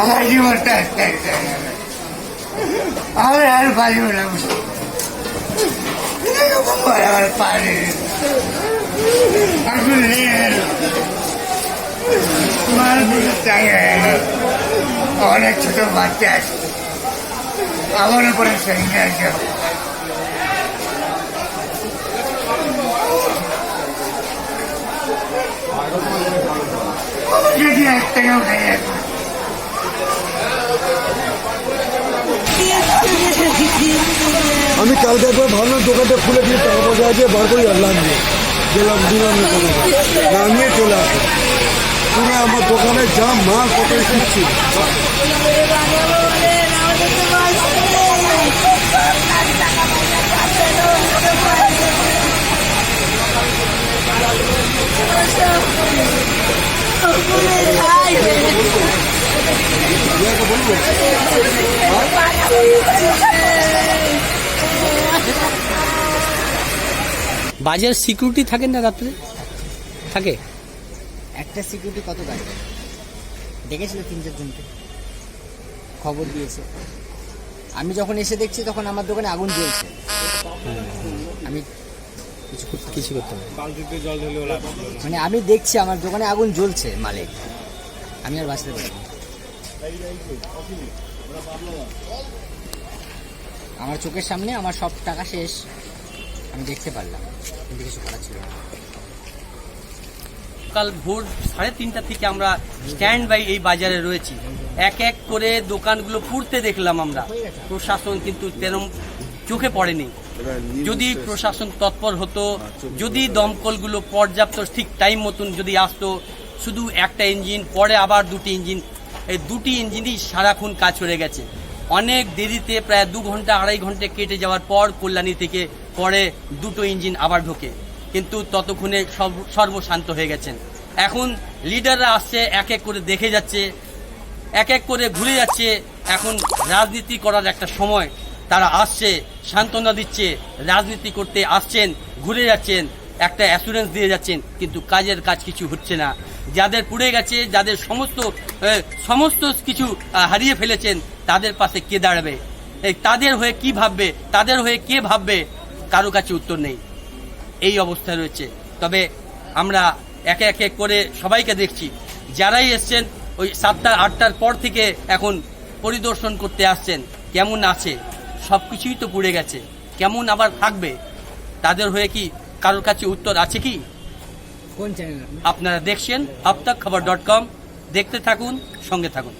আমার জীবনটা আমার আর বাড়ি আমার পারে অনেক ছোট বাচ্চা আছে আমার উপরে সঙ্গে আছে যদি একটা উঠে যাবে আমি কালকে একবার ভাবলাম দোকানটা খুলে দিয়ে টাকা পয়সা আছে বার করে আনলাম গেলাম দিলাম নামিয়ে চলে আসে পুরো আমার দোকানে যা মাল কত শিখছি বাজার সিকিউরিটি থাকেন না রাত্রে থাকে একটা সিকিউরিটি কত থাকবে দেখেছিল 3-4 জনকে খবর দিয়েছে আমি যখন এসে দেখছি তখন আমার দোকানে আগুন জ্বলছে আমি কিছু করতে পারি মানে আমি দেখছি আমার দোকানে আগুন জ্বলছে মালিক আমি আর বাঁচতে পারি আমার চোখের সামনে আমার সব টাকা শেষ আমি দেখতে পারলাম কিন্তু কিছু করার ছিল না কাল ভোর 3:30 থেকে আমরা স্ট্যান্ড বাই এই বাজারে রয়েছি এক এক করে দোকানগুলো পুড়তে দেখলাম আমরা প্রশাসন কিন্তু তেরম চোখে পড়েনি যদি প্রশাসন তৎপর হতো যদি দমকলগুলো পর্যাপ্ত ঠিক টাইম মতন যদি আসতো শুধু একটা ইঞ্জিন পরে আবার দুটি ইঞ্জিন এই দুটি ইঞ্জিনই সারাক্ষণ কাজ করে গেছে অনেক দেরিতে প্রায় 2 ঘন্টা 2.5 ঘন্টা কেটে যাওয়ার পর কল্যাণী থেকে পরে দুটো ইঞ্জিন আবার ঢোকে কিন্তু ততক্ষণে সর্বশান্ত হয়ে গেছেন এখন লিডাররা আসছে এক এক করে দেখে যাচ্ছে এক এক করে ঘুরে যাচ্ছে এখন রাজনীতি করার একটা সময় তারা আসছে সান্ত্বনা দিচ্ছে রাজনীতি করতে আসছেন ঘুরে যাচ্ছেন একটা অ্যাসুরেন্স দিয়ে যাচ্ছেন কিন্তু কাজের কাজ কিছু হচ্ছে না যাদের পুড়ে গেছে যাদের সমস্ত কিছু হারিয়ে ফেলেছেন তাদের পাশে কে দাঁড়াবে তাদের হয়ে কি ভাববে তাদের হয়ে কে ভাববে কারো কাছে উত্তর নেই এই অবস্থায় রয়েছে তবে আমরা একে একে করে সবাইকে দেখছি যারাই এসছেন ওই 7টা-8টার পর থেকে এখন পরিদর্শন করতে আসছেন কেমন আছে সব কিছুই তো পুড়ে গেছে কেমন আবার থাকবে তাদের হয়ে কি কারোর কাছে উত্তর আছে কি কোন চ্যানেল আপনারা দেখছেন abtakhabar.com দেখতে থাকুন সঙ্গে থাকুন